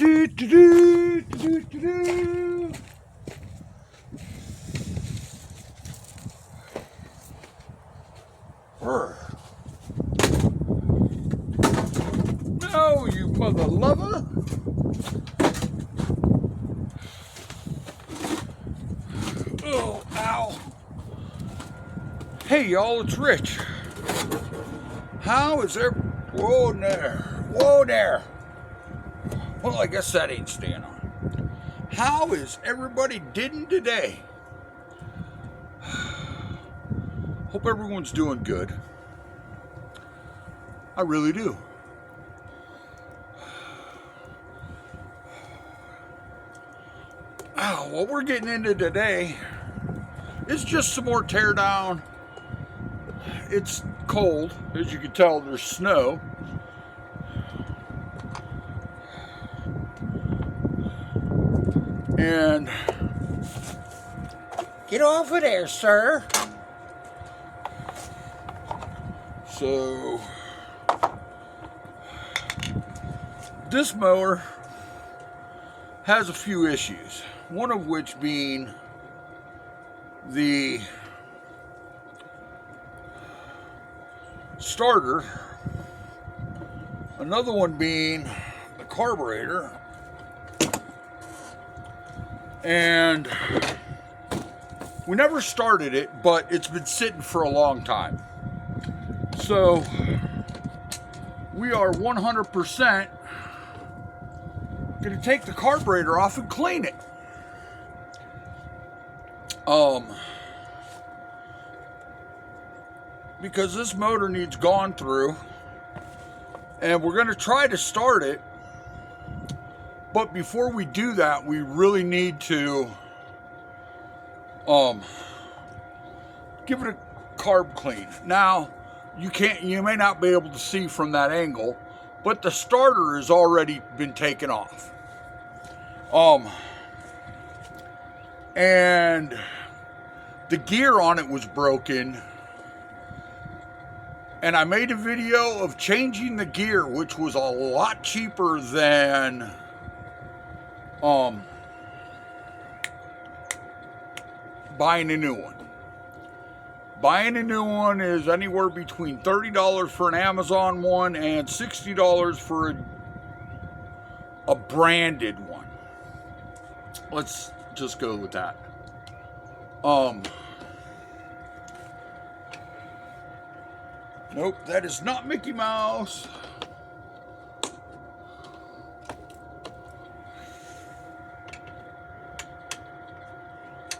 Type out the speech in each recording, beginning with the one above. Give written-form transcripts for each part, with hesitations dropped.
do, do, do, do, do, do. No, you mother lover. Oh, ow. Hey, y'all, it's Rich. How is there? Whoa there. Whoa there. Well, I guess that ain't staying on. How is everybody doing today? Hope everyone's doing good. I really do. What we're getting into today is just some more teardown. It's cold, as you can tell, there's snow. And get off of there, sir. So this mower has a few issues, one of which being the starter, another one being the carburetor, and we never started it, but it's been sitting for a long time. So we are 100% going to take the carburetor off and clean it. Because this motor needs gone through, and we're going to try to start it. But before we do that, we really need to give it a carb clean. Now, you may not be able to see from that angle, but the starter has already been taken off. And the gear on it was broken. And I made a video of changing the gear, which was a lot cheaper than buying a new one. Buying a new one is anywhere between $30 for an Amazon one and $60 for a branded one. Let's just go with that. Nope, that is not Mickey Mouse.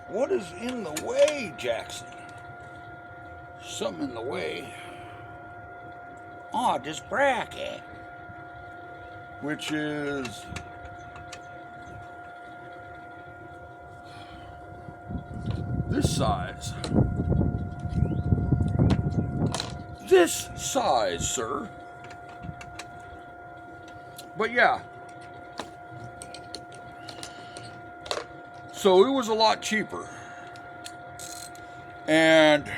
What is in the way, Jackson? Something in the way. Oh, this bracket. Which is this size. This size, sir. But yeah. So it was a lot cheaper. And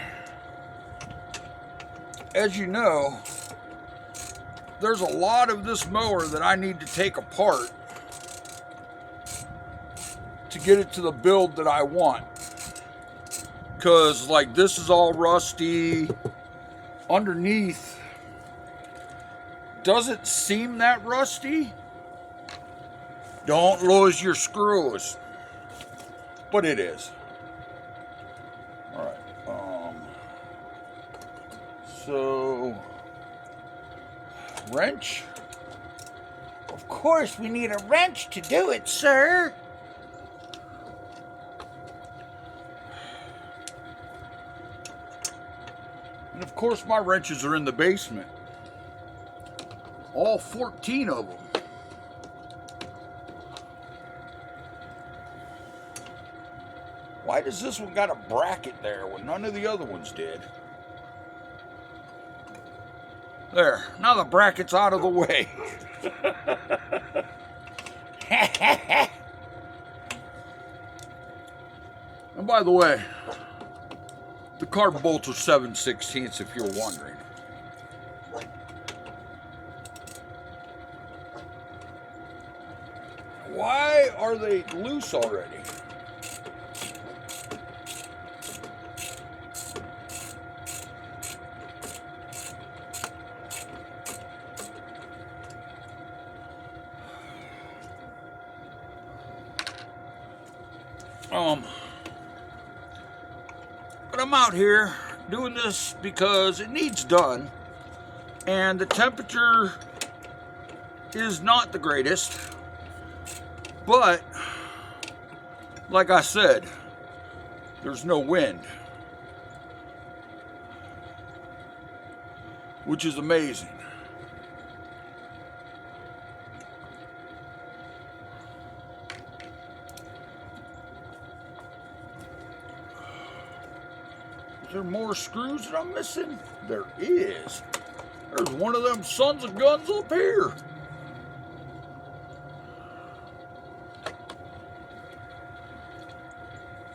as you know, there's a lot of this mower that I need to take apart to get it to the build that I want. Because, like, this is all rusty. Underneath doesn't seem that rusty. Don't lose your screws. But it is. Alright. So, wrench. Of course, we need a wrench to do it, sir. And of course, my wrenches are in the basement. All 14 of them. Why does this one got a bracket there when none of the other ones did? There, now the bracket's out of the way. And by the way, the carb bolts are 7/16 if you're wondering. Why are they loose already? But I'm out here doing this because it needs done, and the temperature is not the greatest, but like I said, there's no wind, which is amazing. Is there more screws that I'm missing? There is. There's one of them sons of guns up here.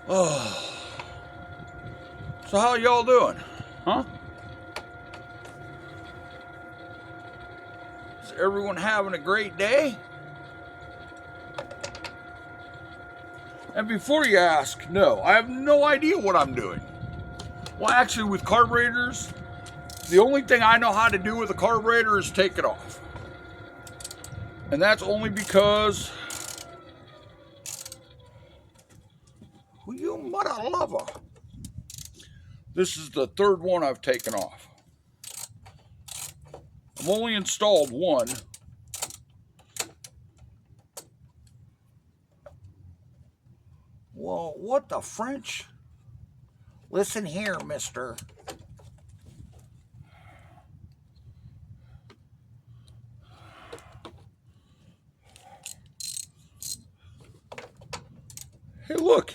Oh. So how y'all doing? Huh? Is everyone having a great day? And before you ask, no, I have no idea what I'm doing. Well, actually, with carburetors, the only thing I know how to do with a carburetor is take it off. And that's only because, well, you mother lover. This is the third one I've taken off. I've only installed one. Well, what the French? Listen here, mister. Hey, look.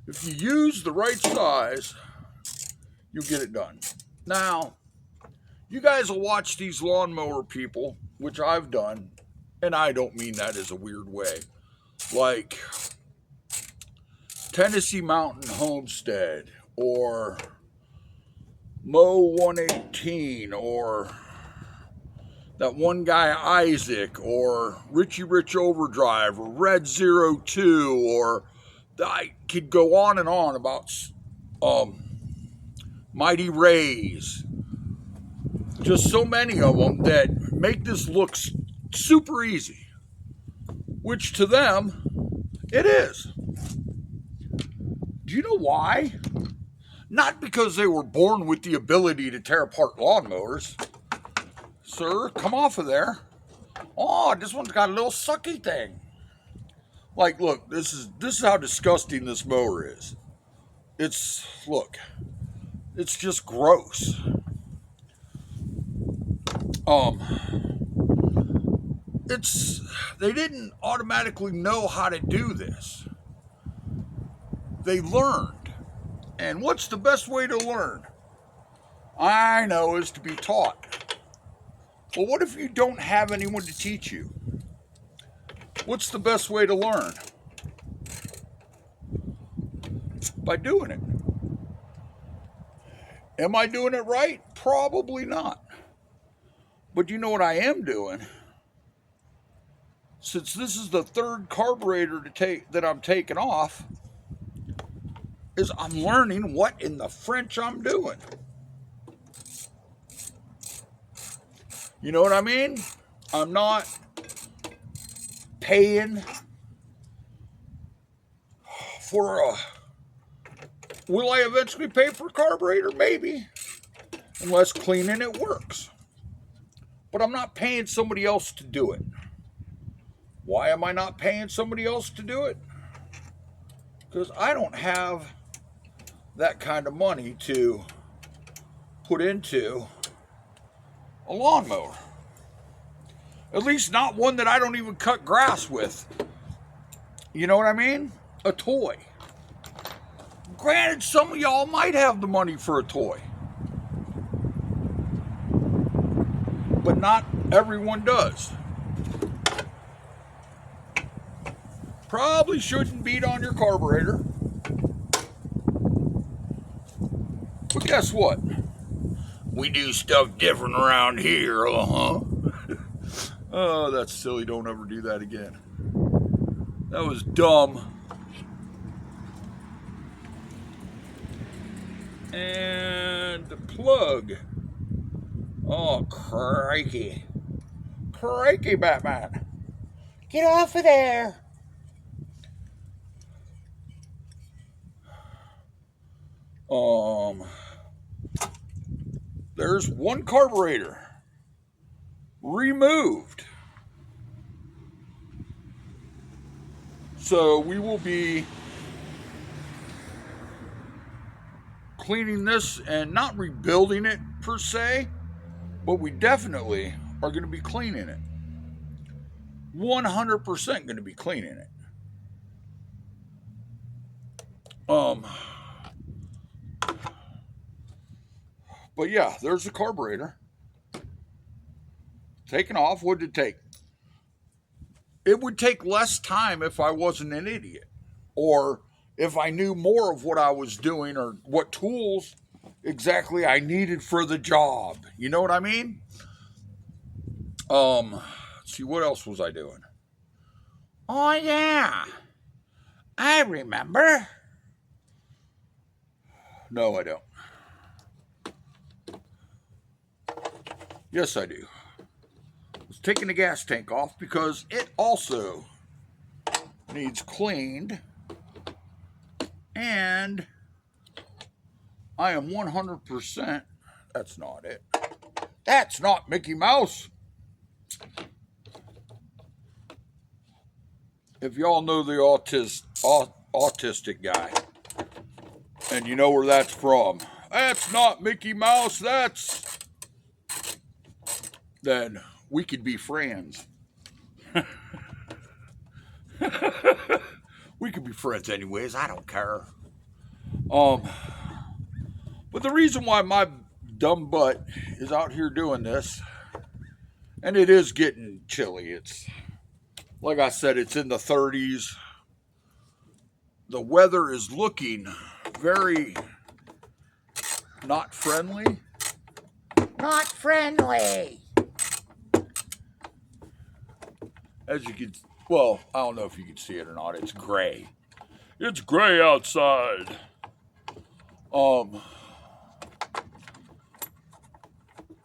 If you use the right size, you'll get it done. Now, you guys will watch these lawnmower people, which I've done, and I don't mean that as a weird way. Like Tennessee Mountain Homestead, or Mo 118, or that one guy Isaac, or Richie Rich Overdrive, or Red 02, or I could go on and on about Mighty Rays. Just so many of them that make this look super easy, which to them it is. Do you know why? Not because they were born with the ability to tear apart lawnmowers. Sir, come off of there. Oh, this one's got a little sucky thing. Like, look, this is how disgusting this mower is. Look, it's just gross. They didn't automatically know how to do this. They learned. And what's the best way to learn? I know, is to be taught. Well, what if you don't have anyone to teach you? What's the best way to learn? By doing it. Am I doing it right? Probably not. But you know what I am doing? Since this is the third carburetor that I'm taking off, is I'm learning what in the French I'm doing. You know what I mean? I'm not paying for a... Will I eventually pay for a carburetor? Maybe. Unless cleaning it works. But I'm not paying somebody else to do it. Why am I not paying somebody else to do it? Because I don't have that kind of money to put into a lawnmower. At least not one that I don't even cut grass with. You know what I mean? A toy. Granted, some of y'all might have the money for a toy. But not everyone does. Probably shouldn't beat on your carburetor. But guess what? We do stuff different around here, Oh, that's silly. Don't ever do that again. That was dumb. And the plug. Oh, crikey. Crikey, Batman. Get off of there. There's one carburetor removed. So we will be cleaning this and not rebuilding it per se, but we definitely are going to be cleaning it. 100% going to be cleaning it. But yeah, there's the carburetor. Taken off. What did it take? It would take less time if I wasn't an idiot. Or if I knew more of what I was doing or what tools exactly I needed for the job. You know what I mean? Let's see, what else was I doing? Oh yeah, I remember. No, I don't. Yes, I do. I was taking the gas tank off because it also needs cleaned. And I am 100%. That's not it. That's not Mickey Mouse. If y'all know the autistic guy, and you know where that's from, that's not Mickey Mouse, that's... Then we could be friends. We could be friends anyways, I don't care. But the reason why my dumb butt is out here doing this, and it is getting chilly, it's, like I said, it's in the 30s. The weather is looking very not friendly. Not friendly. As you can, well, I don't know if you can see it or not. It's gray. It's gray outside.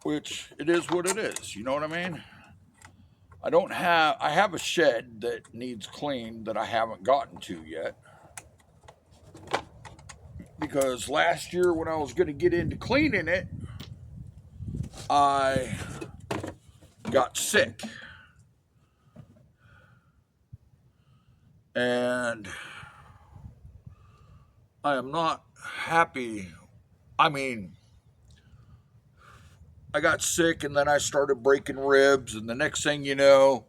Which it is what it is. You know what I mean? I have a shed that needs cleaned that I haven't gotten to yet. Because last year when I was going to get into cleaning it, I got sick. And I am not happy. I mean, I got sick and then I started breaking ribs, and the next thing you know,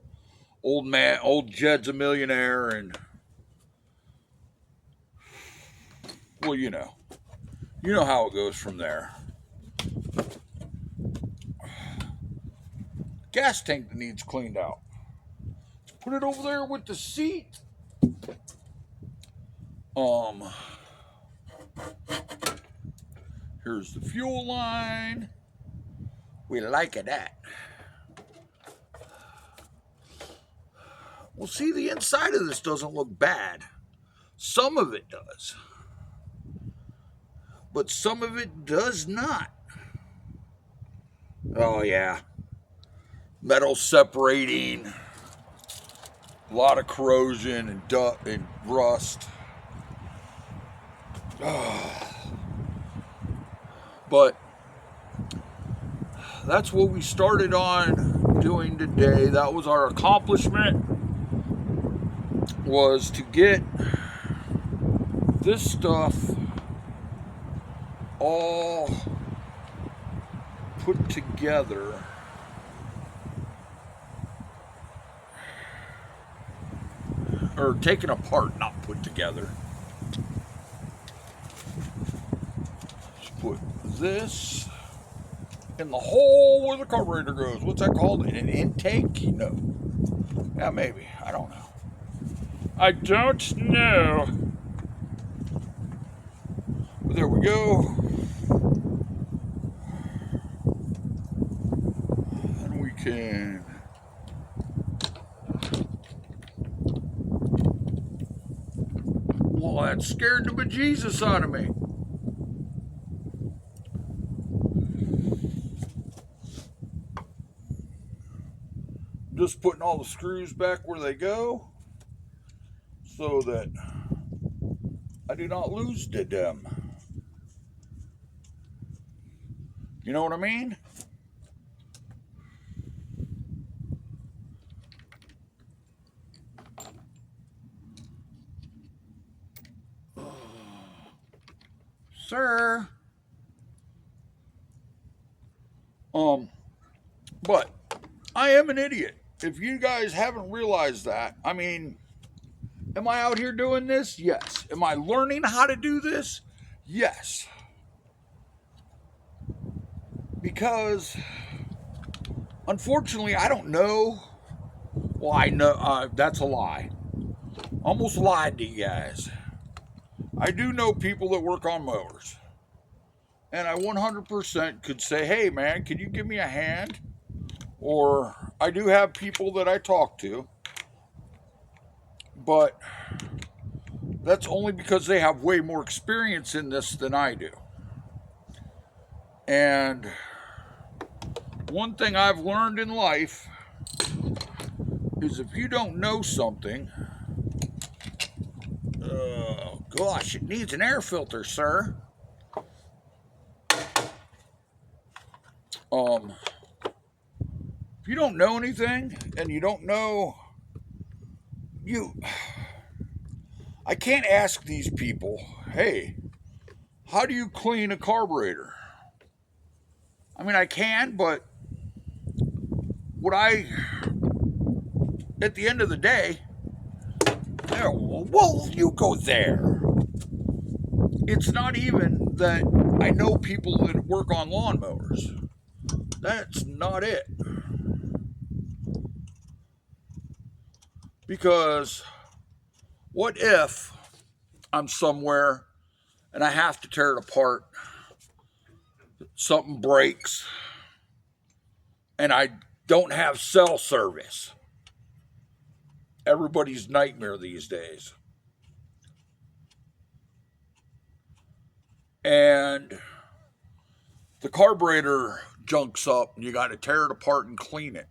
old Jed's a millionaire, and well, you know how it goes from there. Gas tank that needs cleaned out. Let's put it over there with the seat. Here's the fuel line. We like it that. Well, see, the inside of this doesn't look bad. Some of it does. But some of it does not. Oh, yeah. Metal separating. A lot of corrosion and rust. But that's what we started on doing today. That was our accomplishment, was to get this stuff all put together. Or taken apart, not put together. Let's put this in the hole where the carburetor goes. What's that called? An intake? No. Yeah, maybe. I don't know. I don't know. But there we go. And we can Oh, that scared the bejesus out of me. Just putting all the screws back where they go so that I do not lose them. You know what I mean? Sir. But I am an idiot. If you guys haven't realized that, I mean, am I out here doing this? Yes. Am I learning how to do this? Yes. Because, unfortunately, I don't know. Well, I know, that's a lie. Almost lied to you guys. I do know people that work on mowers. And I 100% could say, hey man, can you give me a hand? Or I do have people that I talk to. But that's only because they have way more experience in this than I do. And one thing I've learned in life is if you don't know something, gosh, it needs an air filter, sir. If you don't know anything and you don't know, I can't ask these people, hey, how do you clean a carburetor? I mean, I can, but at the end of the day, well, you go there. It's not even that I know people that work on lawnmowers. That's not it. Because what if I'm somewhere and I have to tear it apart, something breaks, and I don't have cell service? Everybody's nightmare these days. And the carburetor junks up and you got to tear it apart and clean it.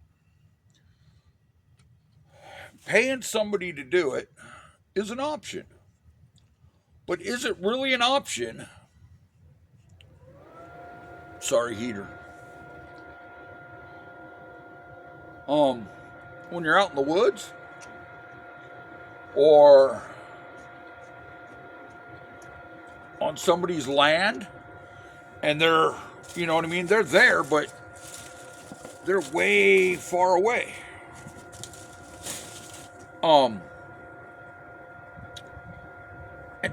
Paying somebody to do it is an option. But is it really an option? Sorry, heater. When you're out in the woods or on somebody's land and they're, you know what I mean? They're there, but they're way far away. And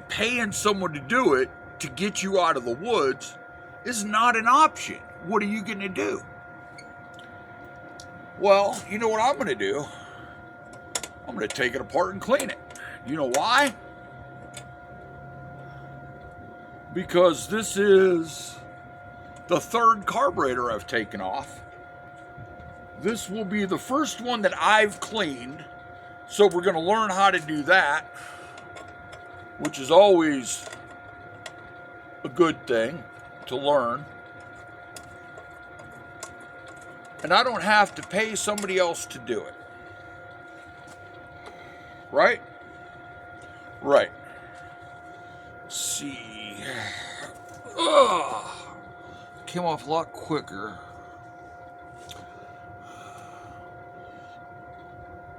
paying someone to do it to get you out of the woods is not an option. What are you going to do? Well, you know what I'm going to do? I'm going to take it apart and clean it. You know why? Because this is the third carburetor I've taken off. This will be the first one that I've cleaned. So we're going to learn how to do that, which is always a good thing to learn. And I don't have to pay somebody else to do it. Right? Right. Let's see. Ugh. Came off a lot quicker.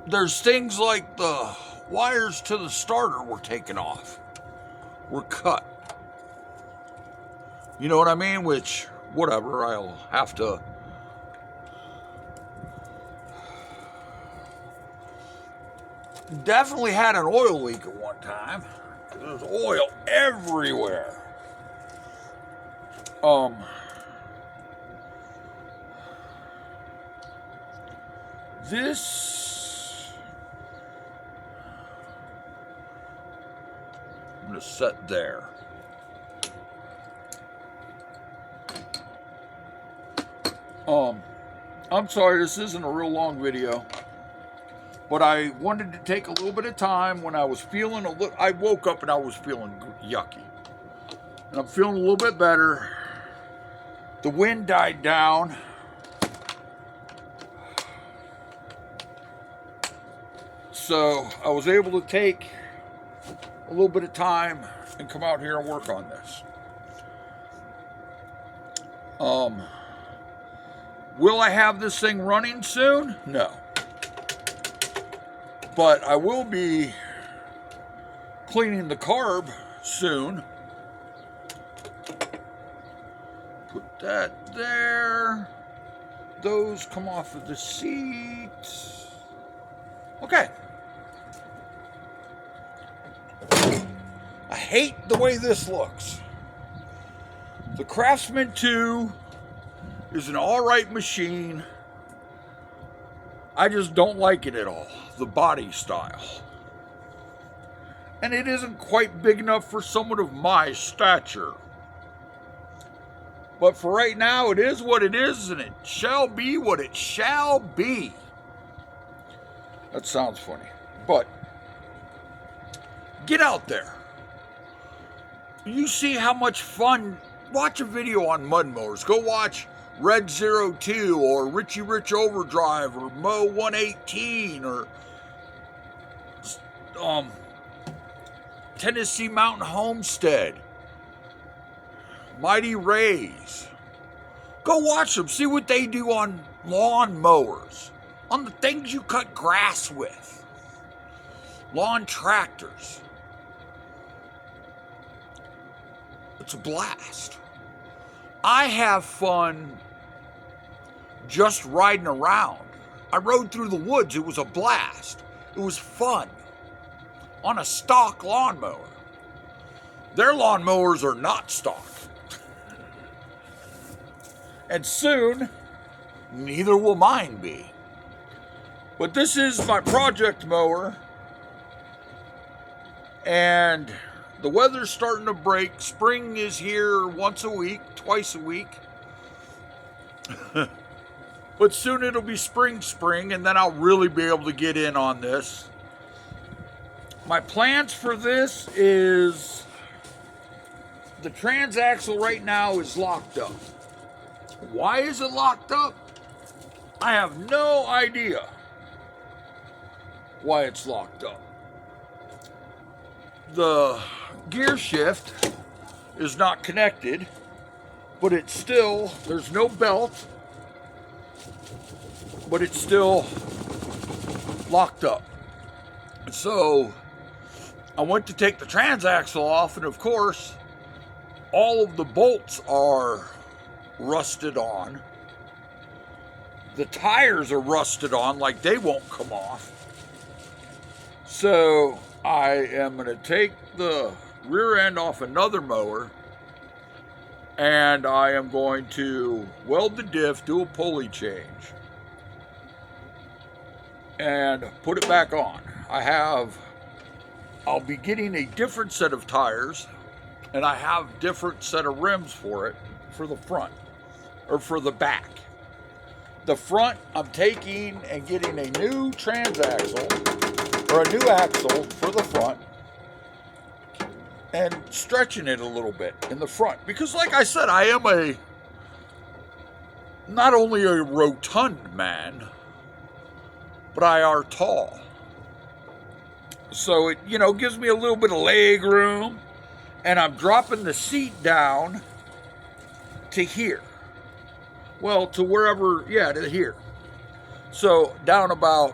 There's things like the wires to the starter were taken off. Were cut. You know what I mean? Which, whatever, I'll have to... Definitely had an oil leak at one time. There's oil everywhere. This... I'm going to set there. I'm sorry, this isn't a real long video. But I wanted to take a little bit of time when I was feeling I woke up and I was feeling yucky. And I'm feeling a little bit better. The wind died down. So I was able to take a little bit of time and come out here and work on this. Will I have this thing running soon? No. But I will be cleaning the carb soon. Put that there. Those come off of the seat. Okay. I hate the way this looks. The Craftsman 2 is an alright machine. I just don't like it at all. The body style. And it isn't quite big enough for someone of my stature. But for right now, it is what it is, and it shall be what it shall be. That sounds funny. But get out there. You see how much fun. Watch a video on mud mowers. Go watch Red 02 or Richie Rich Overdrive or Mo 118 or Tennessee Mountain Homestead, Mighty Rays. Go watch them. See what they do on lawn mowers, on the things you cut grass with, lawn tractors. It's a blast. I have fun just riding around. I rode through the woods. It was a blast. It was fun. On a stock lawnmower. Their lawnmowers are not stock. And soon, neither will mine be. But this is my project mower. And the weather's starting to break. Spring is here once a week, twice a week. But soon it'll be spring, and then I'll really be able to get in on this. My plans for this is the transaxle right now is locked up. Why is it locked up? I have no idea why it's locked up. The gear shift is not connected, but it's still, there's no belt, but it's still locked up. So I went to take the transaxle off, and of course, all of the bolts are rusted on. The tires are rusted on, like they won't come off. So I am going to take the rear end off another mower, and I am going to weld the diff, do a pulley change, and put it back on. I'll be getting a different set of tires, and I have different set of rims for it, for the front, or for the back. The front, I'm taking and getting a new transaxle, or a new axle for the front, and stretching it a little bit in the front. Because like I said, I am not only a rotund man, but I are tall. So it, gives me a little bit of leg room, and I'm dropping the seat down to here. Well, to wherever, to here. So down about,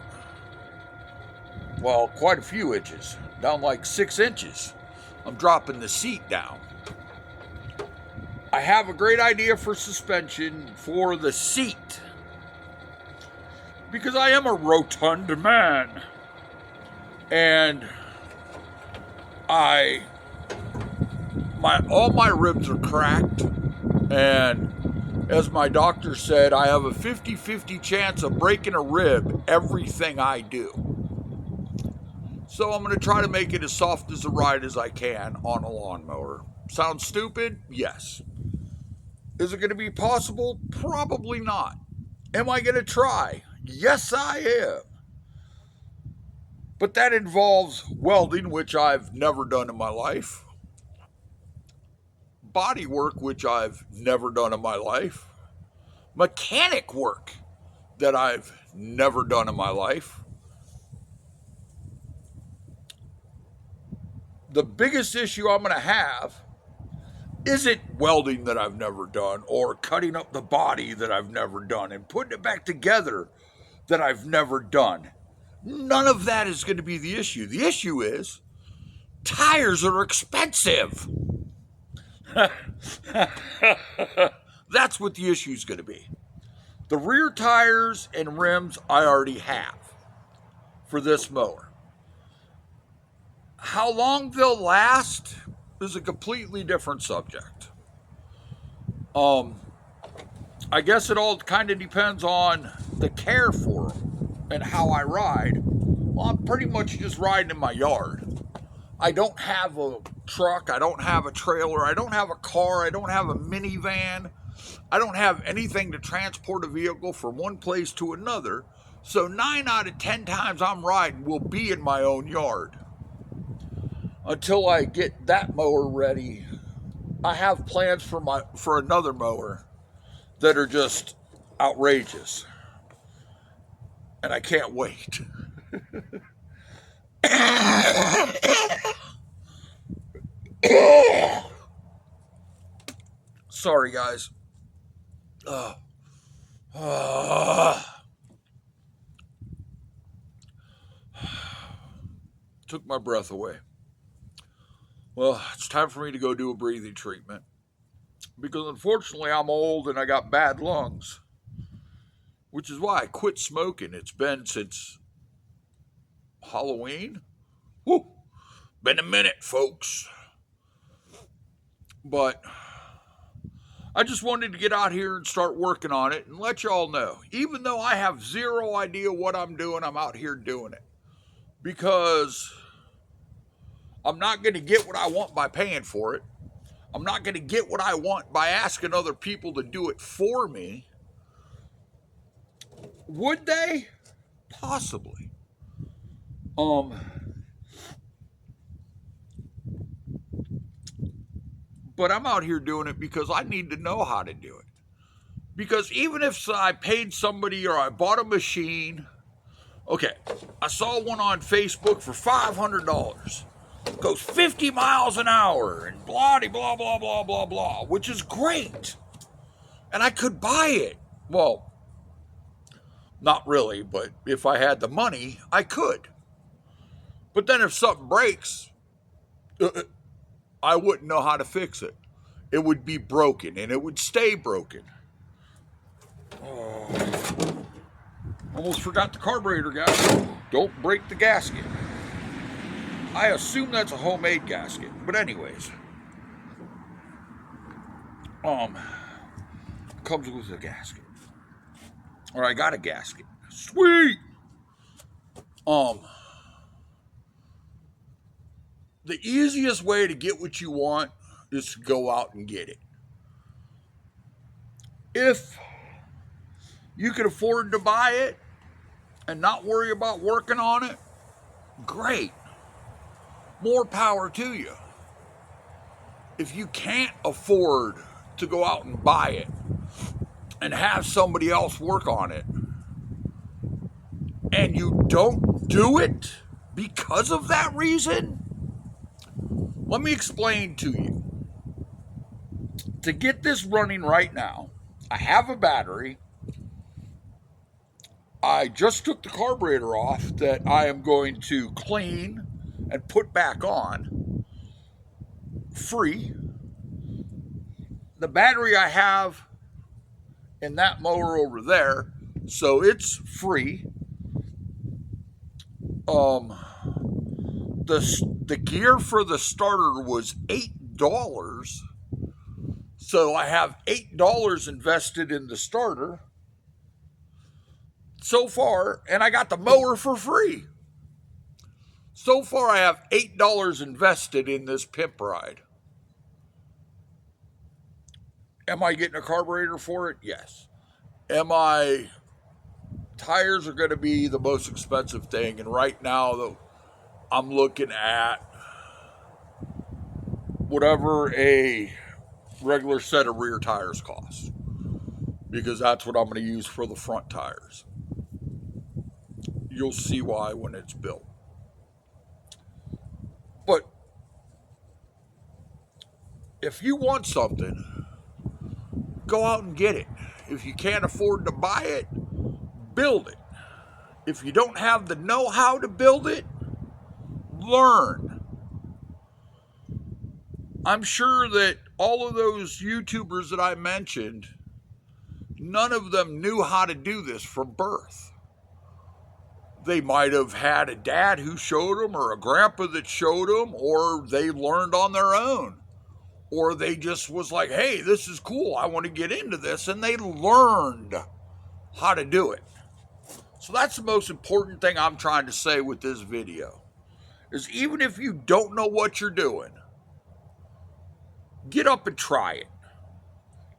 quite a few inches, down like 6 inches. I'm dropping the seat down. I have a great idea for suspension for the seat, because I am a rotund man. And all my ribs are cracked, and as my doctor said, I have a 50-50 chance of breaking a rib everything I do. So I'm going to try to make it as soft as a ride as I can on a lawnmower. Sounds stupid? Yes. Is it going to be possible? Probably not. Am I going to try? Yes, I am. But that involves welding, which I've never done in my life, body work, which I've never done in my life, mechanic work that I've never done in my life. The biggest issue I'm going to have isn't welding that I've never done or cutting up the body that I've never done and putting it back together that I've never done. None of that is going to be the issue. The issue is tires are expensive. That's what the issue is going to be. The rear tires and rims I already have for this mower. How long they'll last is a completely different subject. I guess it all kind of depends on the care for them and how I ride. Well, I'm pretty much just riding in my yard. I don't have a truck. I don't have a trailer. I don't have a car. I don't have a minivan. I don't have anything to transport a vehicle from one place to another. So 9 out of 10 times I'm riding will be in my own yard. Until I get that mower ready, I have plans for another mower that are just outrageous. And I can't wait. Sorry, guys. Took my breath away. Well, it's time for me to go do a breathing treatment. Because unfortunately, I'm old and I got bad lungs. Which is why I quit smoking. It's been since Halloween. Whew. Been a minute, folks. But I just wanted to get out here and start working on it and let y'all know. Even though I have zero idea what I'm doing, I'm out here doing it. Because I'm not going to get what I want by paying for it. I'm not going to get what I want by asking other people to do it for me. Would they? Possibly. But I'm out here doing it because I need to know how to do it. Because even if I paid somebody or I bought a machine, okay, I saw one on Facebook for $500. Goes 50 miles an hour and blah, blah, blah, blah, blah, blah, which is great. And I could buy it. Well, not really, but if I had the money, I could. But then if something breaks, I wouldn't know how to fix it. It would be broken and it would stay broken. Oh, almost forgot the carburetor, guys. Don't break the gasket. I assume that's a homemade gasket, but anyways, comes with a gasket, or I got a gasket. Sweet. The easiest way to get what you want is to go out and get it. If you can afford to buy it and not worry about working on it, great. More power to you. If you can't afford to go out and buy it and have somebody else work on it, and you don't do it because of that reason, let me explain to you. To get this running right now, I have a battery. I just took the carburetor off that I am going to clean and put back on free. The battery I have in that mower over there, so it's free. The gear for the starter was $8. So I have $8 invested in the starter so far, and I got the mower for free. So far, I have $8 invested in this pimp ride. Am I getting a carburetor for it? Yes. Tires are going to be the most expensive thing, and right now, I'm looking at whatever a regular set of rear tires costs, because that's what I'm going to use for the front tires. You'll see why when it's built. But if you want something, go out and get it. If you can't afford to buy it, build it. If you don't have the know-how to build it, learn. I'm sure that all of those YouTubers that I mentioned, none of them knew how to do this from birth. They might have had a dad who showed them, or a grandpa that showed them, or they learned on their own. Or they just was like, hey, this is cool, I want to get into this, and they learned how to do it. So that's the most important thing I'm trying to say with this video, is even if you don't know what you're doing, get up and try it.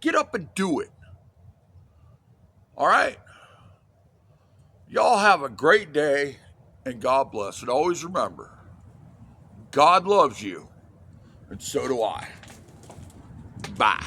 Get up and do it. All right? Y'all have a great day, and God bless. And always remember, God loves you, and so do I. Bye.